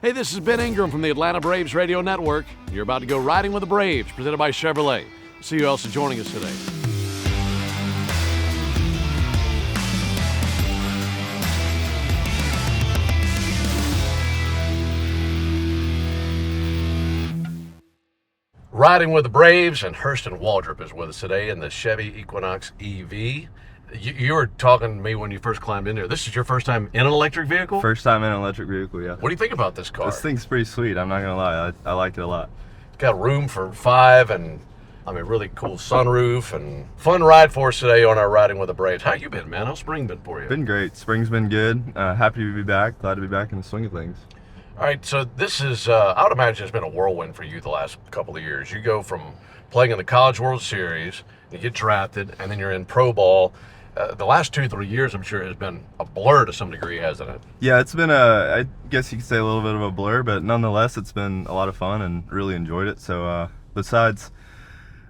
Hey, this is Ben Ingram from the Atlanta Braves Radio Network. You're about to go riding with the Braves, presented by Chevrolet. See who else is joining us today. Riding with the Braves, and Hurston Waldrep is with us today in the Chevy Equinox EV. You were talking to me when you first climbed in there. This is your first time in an electric vehicle? First time in an electric vehicle, yeah. What do you think about this car? This thing's pretty sweet, I'm not going to lie. I like it a lot. It's got room for 5 and, really cool sunroof and fun ride for us today on our Riding with the Braves. How you been, man? How's spring been for you? Been great. Spring's been good. Happy to be back. Glad to be back in the swing of things. All right, so this is, I would imagine it's been a whirlwind for you the last couple of years. You go from playing in the College World Series, you get drafted, and then you're in pro ball. The last 2-3 years, I'm sure, has been a blur to some degree, hasn't it? Yeah, it's been I guess you could say a little bit of a blur, but nonetheless, it's been a lot of fun and really enjoyed it. So besides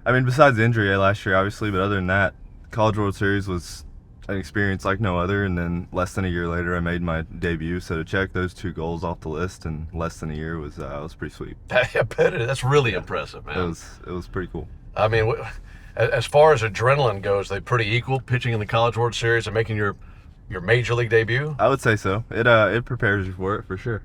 the injury last year, obviously, but other than that, College World Series was an experience like no other. And then less than a year later, I made my debut. So to check those 2 goals off the list in less than a year was pretty sweet. I bet that's really impressive, man. It was pretty cool. I mean, as far as adrenaline goes, they pretty equal, pitching in the College World Series and making your major league debut? I would say so. It prepares you for it, for sure.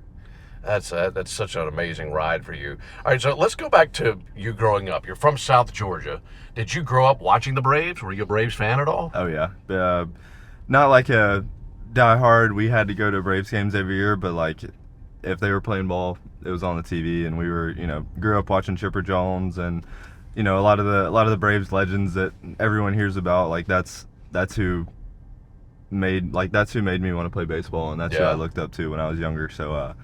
That's such an amazing ride for you. All right, so let's go back to you growing up. You're from South Georgia. Did you grow up watching the Braves? Were you a Braves fan at all? Oh, yeah. Not like a diehard, we had to go to Braves games every year, but like if they were playing ball, it was on the TV, and we were, grew up watching Chipper Jones and a lot of the Braves legends that everyone hears about. Like that's who made me want to play baseball, and that's who I looked up to when I was younger. So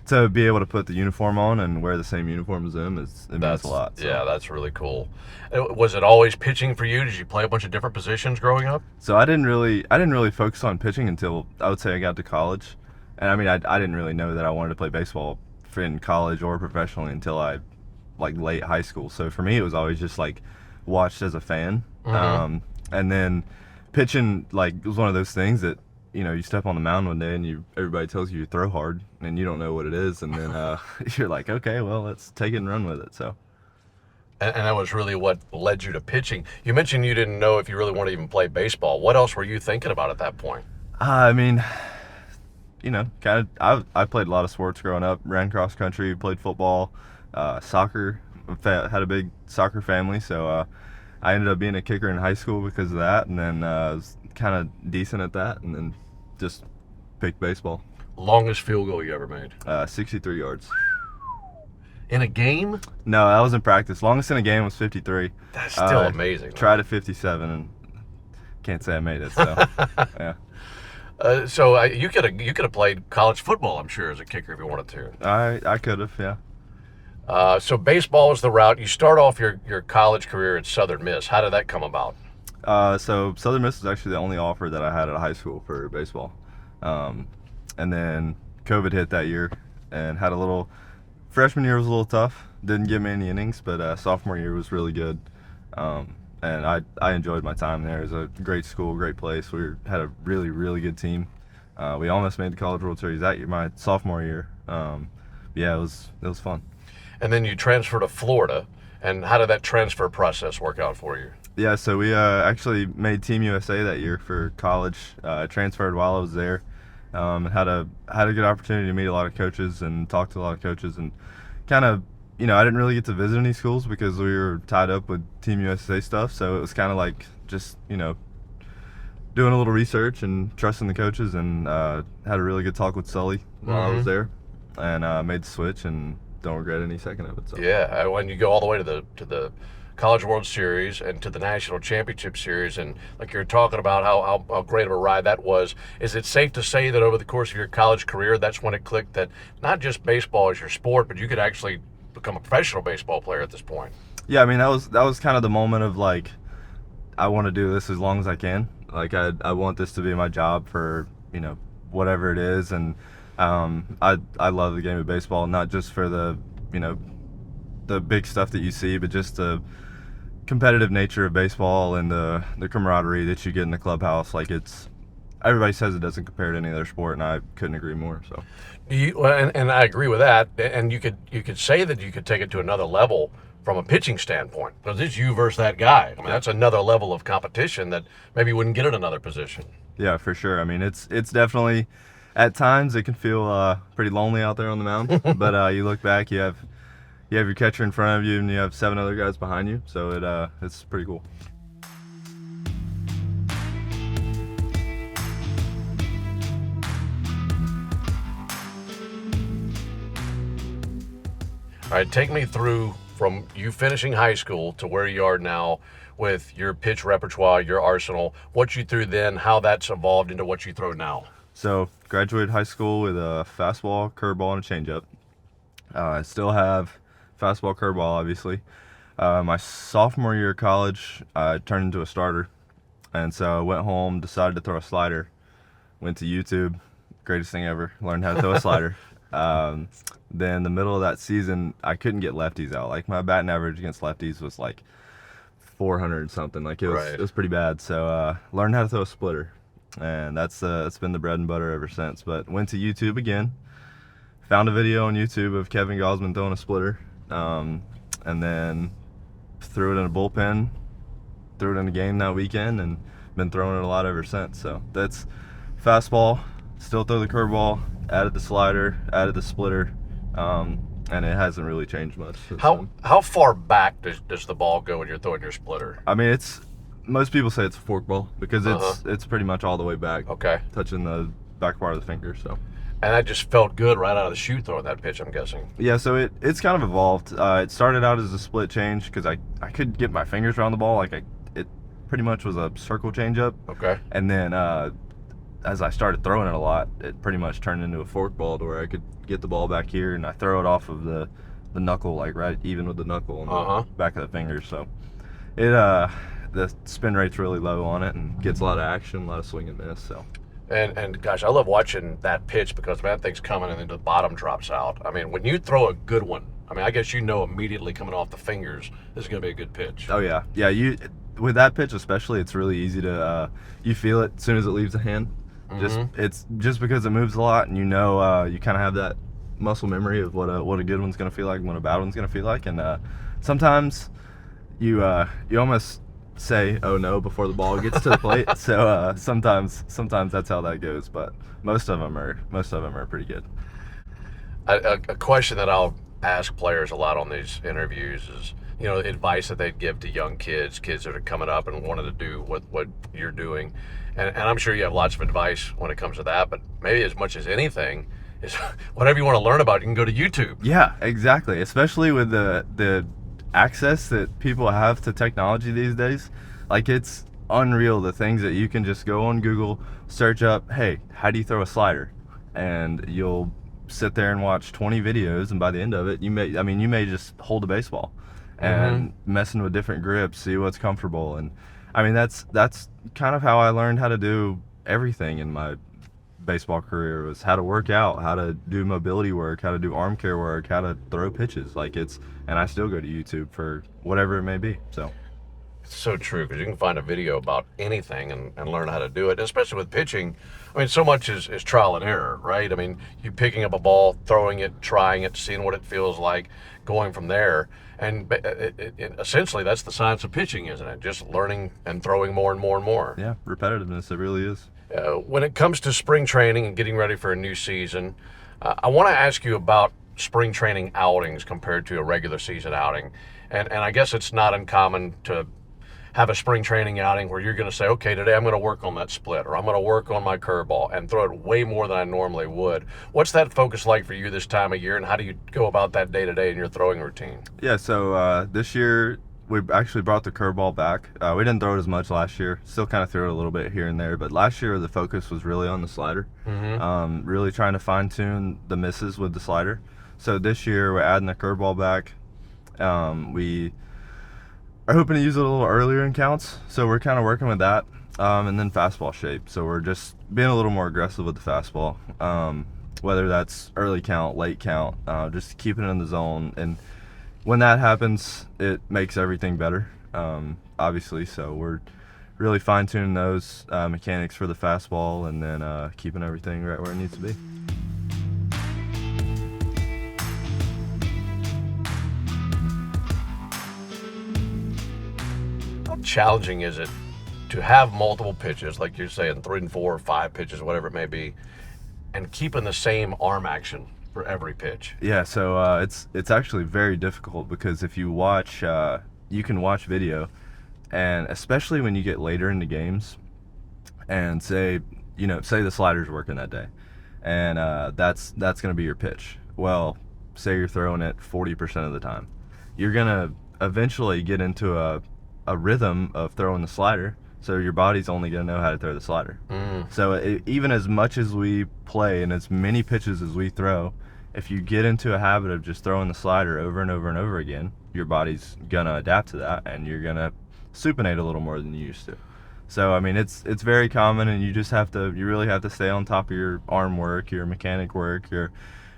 to be able to put the uniform on and wear the same uniform as them means a lot. So. Yeah, that's really cool. Was it always pitching for you? Did you play a bunch of different positions growing up? So I didn't really focus on pitching until I would say I got to college, and I didn't really know that I wanted to play baseball in college or professionally until I late high school. So for me, it was always just watched as a fan. Mm-hmm. And then pitching it was one of those things that you step on the mound one day and everybody tells you throw hard and you don't know what it is, and then you're like, okay, well, let's take it and run with it. So and that was really what led you to pitching. You mentioned you didn't know if you really wanted to even play baseball. What else were you thinking about at that point? I played a lot of sports growing up. Ran cross country, played football, soccer. Had a big soccer family, so I ended up being a kicker in high school because of that, and then I was kind of decent at that, and then just picked baseball. Longest field goal you ever made? 63 yards. In a game? No, that was in practice. Longest in a game was 53. That's still amazing. Tried at 57 and can't say I made it. So yeah. So you could have played college football, I'm sure, as a kicker if you wanted to. I could have, yeah. So baseball is the route. You start off your college career at Southern Miss. How did that come about? So Southern Miss was actually the only offer that I had at high school for baseball. And then COVID hit that year, and freshman year was a little tough. Didn't give me any innings, but sophomore year was really good. And I enjoyed my time there. It was a great school, great place. Had a really, really good team. We almost made the College World Series that year, my sophomore year. Yeah, it was fun. And then you transferred to Florida. And how did that transfer process work out for you? Yeah, so we actually made Team USA that year for college. Transferred while I was there. Had a good opportunity to meet a lot of coaches and talk to a lot of coaches, and kind of, I didn't really get to visit any schools because we were tied up with Team USA stuff. So it was kind of just doing a little research and trusting the coaches, and had a really good talk with Sully while I was there, and made the switch and don't regret any second of it. So. Yeah, when you go all the way to the College World Series and to the National Championship Series, and like you're talking about how great of a ride that was, is it safe to say that over the course of your college career, that's when it clicked that not just baseball is your sport, but you could actually become a professional baseball player at this point? Yeah, that was kind of the moment of I want to do this as long as I can. I want this to be my job for whatever it is, and I love the game of baseball, not just for the big stuff that you see, but just the competitive nature of baseball and the camaraderie that you get in the clubhouse. everybody says it doesn't compare to any other sport, and I couldn't agree more. So And I agree with that. And you could say that you could take it to another level from a pitching standpoint, because it's you versus that guy. I mean, that's another level of competition that maybe you wouldn't get at another position. yeah, for sure. I mean, it's definitely at times it can feel pretty lonely out there on the mound, but you look back, you have your catcher in front of you, and you have 7 other guys behind you, so it's pretty cool. All right, take me through from you finishing high school to where you are now with your pitch repertoire, your arsenal, what you threw then, how that's evolved into what you throw now. So graduated high school with a fastball, curveball, and a changeup. I still have fastball, curveball, obviously. My sophomore year of college, I turned into a starter, and so I went home, decided to throw a slider, went to YouTube, greatest thing ever, learned how to throw a slider. Then the middle of that season, I couldn't get lefties out. Like my batting average against lefties was like 400 something. Like it was pretty bad. So learned how to throw a splitter, and that's been the bread and butter ever since. But went to YouTube again, found a video on YouTube of Kevin Gosman throwing a splitter, and then threw it in a bullpen, threw it in a game that weekend, and been throwing it a lot ever since. So that's fastball, still throw the curveball, added the slider, added the splitter, and it hasn't really changed much since then. How far back does the ball go when you're throwing your splitter? I mean, most people say it's a fork ball because it's pretty much all the way back, Okay. touching the back part of the finger. So And that just felt good right out of the chute throwing that pitch, I'm guessing. yeah, so it's kind of evolved. It started out as a split change because I couldn't get my fingers around the ball. Like it pretty much was a circle changeup. Okay. And then as I started throwing it a lot, it pretty much turned into a fork ball to where I could get the ball back here and I throw it off of the knuckle, like right even with the knuckle on the back of the finger. So the spin rate's really low on it and gets a lot of action, a lot of swing and miss. So And gosh, I love watching that pitch because man, that thing's coming and then the bottom drops out. I mean, when you throw a good one, I mean, I guess you know immediately coming off the fingers, this is going to be a good pitch. oh yeah, with that pitch especially, it's really easy to you feel it as soon as it leaves the hand. It's just because it moves a lot, and you kind of have that muscle memory of what a good one's gonna feel like and what a bad one's gonna feel like, and sometimes you almost say oh no before the ball gets to the plate. So sometimes that's how that goes, but most of them are pretty good. A question that I'll ask players a lot on these interviews is, advice that they'd give to young kids that are coming up and wanting to do what you're doing. And I'm sure you have lots of advice when it comes to that, but maybe as much as anything is whatever you want to learn about, you can go to YouTube. Yeah, exactly. Especially with the access that people have to technology these days. Like, it's unreal the things that you can just go on Google, search up, hey, how do you throw a slider? And you'll sit there and watch 20 videos, and by the end of it, you may just hold a baseball and messing with different grips, see what's comfortable. And I mean, that's kind of how I learned how to do everything in my baseball career, was how to work out, how to do mobility work, how to do arm care work, how to throw pitches. And I still go to YouTube for whatever it may be. So It's so true, because you can find a video about anything and learn how to do it, especially with pitching. I mean, so much is trial and error, right? I mean, you picking up a ball, throwing it, trying it, seeing what it feels like, going from there. And essentially, that's the science of pitching, isn't it? Just learning and throwing more and more and more. yeah, repetitiveness, it really is. When it comes to spring training and getting ready for a new season, I want to ask you about spring training outings compared to a regular season outing. And I guess it's not uncommon to have a spring training outing where you're going to say, okay, today I'm going to work on that split, or I'm going to work on my curveball and throw it way more than I normally would. What's that focus like for you this time of year, and how do you go about that day to day in your throwing routine? Yeah, so this year we actually brought the curveball back. We didn't throw it as much last year. Still kind of threw it a little bit here and there, but last year the focus was really on the slider. Really trying to fine tune the misses with the slider. So this year we're adding the curveball back. We are hoping to use it a little earlier in counts, so we're kind of working with that. And then fastball shape. So we're just being a little more aggressive with the fastball. Whether that's early count, late count, just keeping it in the zone. And when that happens, it makes everything better, obviously. So we're really fine-tuning those mechanics for the fastball, and then keeping everything right where it needs to be. How challenging is it to have multiple pitches, like you're saying, 3 and 4 or 5 pitches, whatever it may be, and keeping the same arm action for every pitch? Yeah, so it's actually very difficult, because if you watch, you can watch video, and especially when you get later into games, and say the slider's working that day, and that's going to be your pitch. Well, say you're throwing it 40% of the time, you're gonna eventually get into a rhythm of throwing the slider. So your body's only going to know how to throw the slider. So even as much as we play and as many pitches as we throw, if you get into a habit of just throwing the slider over and over and over again, your body's going to adapt to that, and you're going to supinate a little more than you used to. So, I mean, it's very common, and you really have to stay on top of your arm work, your mechanic work, your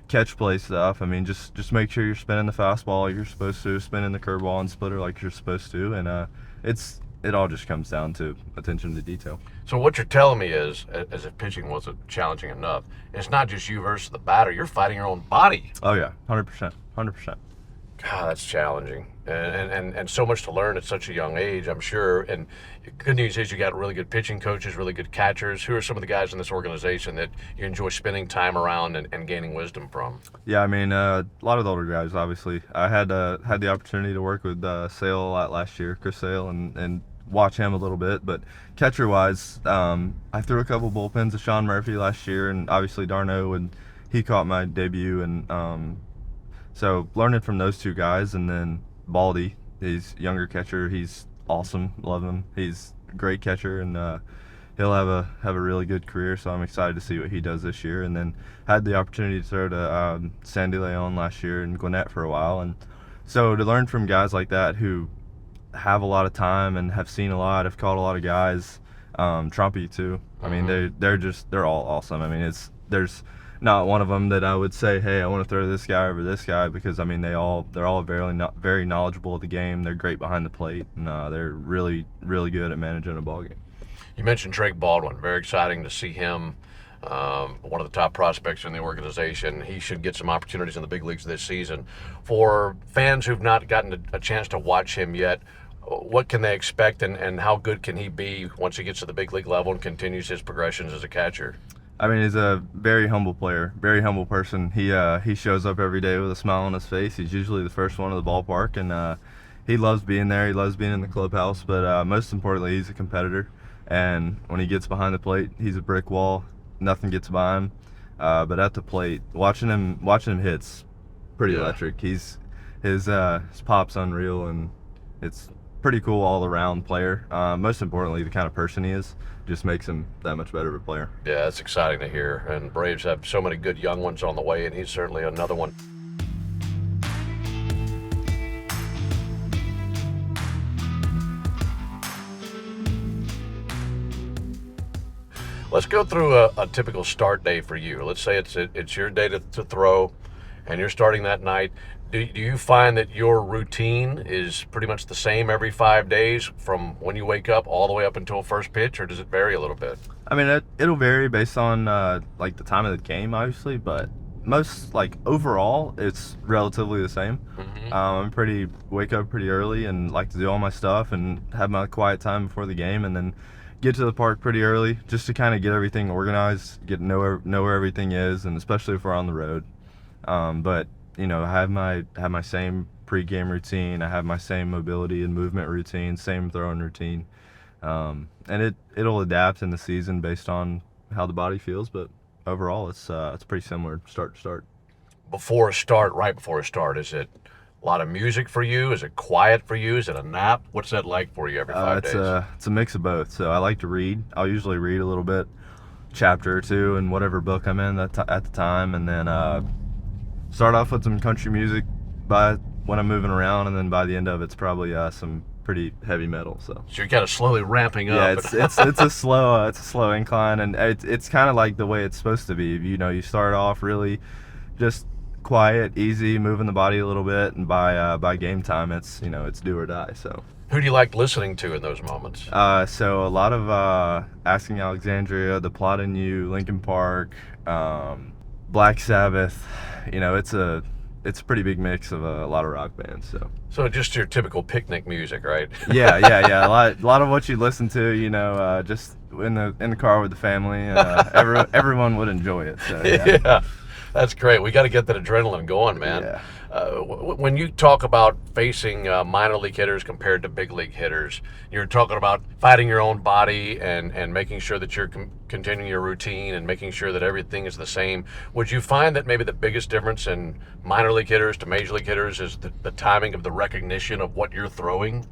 catch play stuff. I mean, just make sure you're spinning the fastball like you're supposed to, spinning the curveball and splitter like you're supposed to, and it all just comes down to attention to detail. So what you're telling me is, as if pitching wasn't challenging enough, it's not just you versus the batter. You're fighting your own body. Oh yeah, 100%. God, that's challenging, and so much to learn at such a young age, I'm sure. And the good news is you got really good pitching coaches, really good catchers. Who are some of the guys in this organization that you enjoy spending time around and gaining wisdom from? Yeah, I mean, a lot of the older guys, obviously. I had the opportunity to work with Sale a lot last year, Chris Sale, and watch him a little bit. But catcher-wise, I threw a couple bullpens to Sean Murphy last year, and obviously Darno, and he caught my debut, and so learning from those two guys. And then Baldy, he's younger catcher. He's awesome. Love him. He's a great catcher, and he'll have a really good career. So I'm excited to see what he does this year. And then had the opportunity to throw to Sandy Leon last year and Gwinnett for a while. And so to learn from guys like that who have a lot of time and have seen a lot, have caught a lot of guys, Trumpy too. I mean, they're all awesome. I mean, there's not one of them that I would say, hey, I want to throw this guy over this guy, because I mean they're all very knowledgeable of the game. They're great behind the plate, and they're really good at managing a ball game. You mentioned Drake Baldwin. Very exciting to see him. One of the top prospects in the organization. He should get some opportunities in the big leagues this season. For fans who've not gotten a chance to watch him yet, what can they expect, and how good can he be once he gets to the big league level and continues his progressions as a catcher? I mean, he's a very humble player, very humble person. He shows up every day with a smile on his face. He's usually the first one to the ballpark, and he loves being there. He loves being in the clubhouse, but most importantly, he's a competitor. And when he gets behind the plate, he's a brick wall. Nothing gets by him. But at the plate, watching him hit's pretty electric. His pop's unreal, and it's pretty cool all around player. Most importantly, the kind of person he is just makes him that much better of a player. Yeah, that's exciting to hear. And Braves have so many good young ones on the way, and he's certainly another one. Let's go through a typical start day for you. Let's say it's your day to throw, and you're starting that night. Do you find that your routine is pretty much the same every 5 days, from when you wake up all the way up until first pitch, or does it vary a little bit? I mean, it'll vary based on like the time of the game, obviously, but most, like, overall, it's relatively the same. Wake up pretty early and like to do all my stuff and have my quiet time before the game, and then get to the park pretty early just to kind of get everything organized, know where everything is, and especially if we're on the road. But I have my same pregame routine. I have my same mobility and movement routine, same throwing routine, and it'll adapt in the season based on how the body feels. But overall, it's pretty similar start to start. Right before a start, is it a lot of music for you? Is it quiet for you? Is it a nap? What's that like for you every 5 days? It's a mix of both. So I like to read. I'll usually read a little bit, chapter or two in whatever book I'm in at the time, and then start off with some country music when I'm moving around, and then by the end of it's probably some pretty heavy metal. So you're kind of slowly ramping up. Yeah, it's a slow incline, and it's kind of like the way it's supposed to be. You start off really just quiet, easy, moving the body a little bit, and by game time, it's it's do or die. So. Who do you like listening to in those moments? So a lot of Asking Alexandria, The Plot in You, Linkin Park, Black Sabbath. It's a pretty big mix of a lot of rock bands. So just your typical picnic music, right? Yeah. A lot of what you listen to, just in the car with the family, and everyone would enjoy it. So yeah. Yeah, that's great. We got to get that adrenaline going, man. Yeah. When you talk about facing minor league hitters compared to big league hitters, you're talking about fighting your own body and making sure that you're continuing your routine and making sure that everything is the same. Would you find that maybe the biggest difference in minor league hitters to major league hitters is the timing of the recognition of what you're throwing?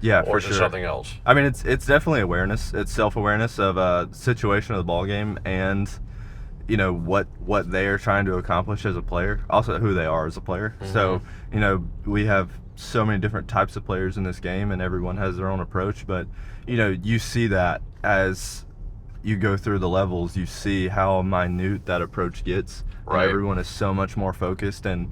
Yeah, or for is sure. it something else? I mean, it's definitely awareness. It's self-awareness of a situation of the ball game and what they are trying to accomplish as a player, also who they are as a player. Mm-hmm. So we have so many different types of players in this game, and everyone has their own approach. But you see that as you go through the levels, you see how minute that approach gets. Right. And everyone is so much more focused, and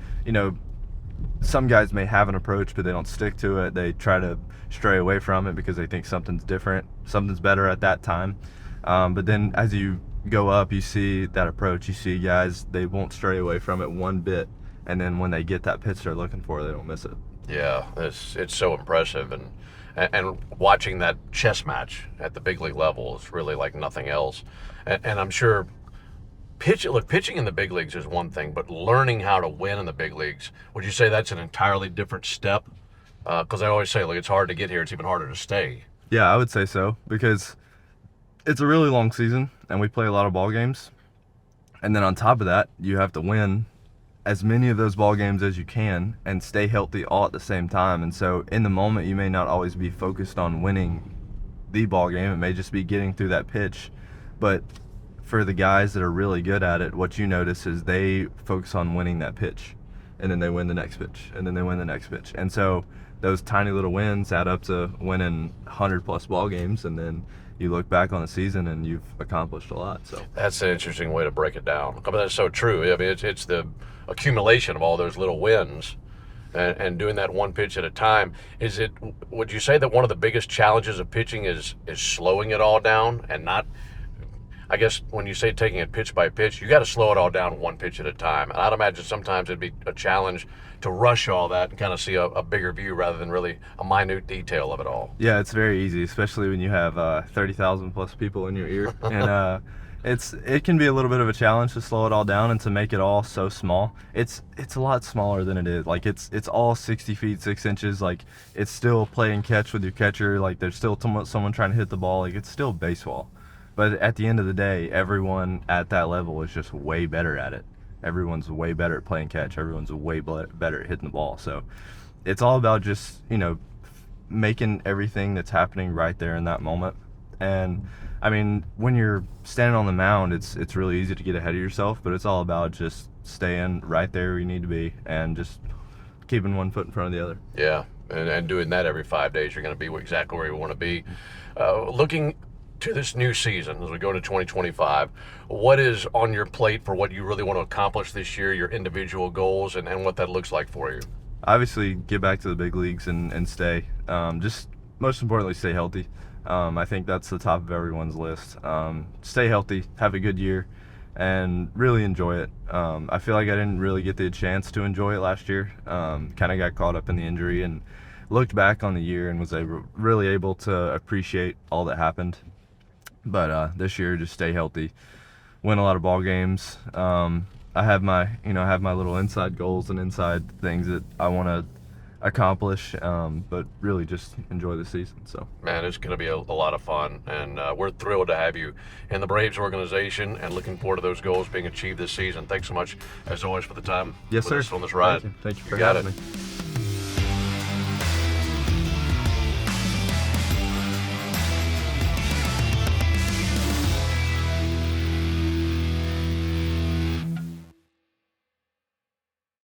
some guys may have an approach, but they don't stick to it. They try to stray away from it because they think something's different, something's better at that time. But then as you go up, you see that approach. You see guys, they won't stray away from it one bit, and then when they get that pitch they're looking for, they don't miss it. Yeah, it's so impressive, and watching that chess match at the big league level is really like nothing else. And I'm sure pitching in the big leagues is one thing, but learning how to win in the big leagues, would you say that's an entirely different step? Because I always say, look, it's hard to get here, it's even harder to stay. Yeah, I would say so, because it's a really long season and we play a lot of ball games, and then on top of that you have to win as many of those ball games as you can and stay healthy all at the same time. And so in the moment you may not always be focused on winning the ball game, it may just be getting through that pitch. But for the guys that are really good at it, what you notice is they focus on winning that pitch, and then they win the next pitch, and then they win the next pitch. And so those tiny little wins add up to winning 100+ ball games, and then you look back on the season and you've accomplished a lot. So that's an interesting way to break it down. I mean, that's so true. I mean, it's the accumulation of all those little wins and doing that one pitch at a time. Would you say that one of the biggest challenges of pitching is slowing it all down and not, I guess when you say taking it pitch by pitch, you got to slow it all down one pitch at a time. And I'd imagine sometimes it'd be a challenge to rush all that and kind of see a bigger view rather than really a minute detail of it all. Yeah, it's very easy, especially when you have 30,000+ people in your ear. And it can be a little bit of a challenge to slow it all down and to make it all so small. It's a lot smaller than it is. Like it's all 60 feet 6 inches. Like it's still play and catch with your catcher. Like there's still someone trying to hit the ball. Like it's still baseball. But at the end of the day, everyone at that level is just way better at it. Everyone's way better at playing catch. Everyone's way better at hitting the ball. So it's all about just, making everything that's happening right there in that moment. And I mean, when you're standing on the mound, it's really easy to get ahead of yourself, but it's all about just staying right there where you need to be and just keeping one foot in front of the other. Yeah, and doing that every 5 days, you're going to be exactly where you want to be. Looking to this new season as we go to 2025, what is on your plate for what you really want to accomplish this year, your individual goals, and what that looks like for you? Obviously, get back to the big leagues and stay. Just most importantly, stay healthy. I think that's the top of everyone's list. Stay healthy, have a good year, and really enjoy it. I feel like I didn't really get the chance to enjoy it last year. Kind of got caught up in the injury and looked back on the year and was really able to appreciate all that happened. But this year, just stay healthy, win a lot of ball games. I have my little inside goals and inside things that I want to accomplish, but really just enjoy the season. So man, it's going to be a lot of fun, and we're thrilled to have you in the Braves organization and looking forward to those goals being achieved this season. Thanks so much as always for the time. Yes, with sir. us on this ride. Thank you for got having it. me.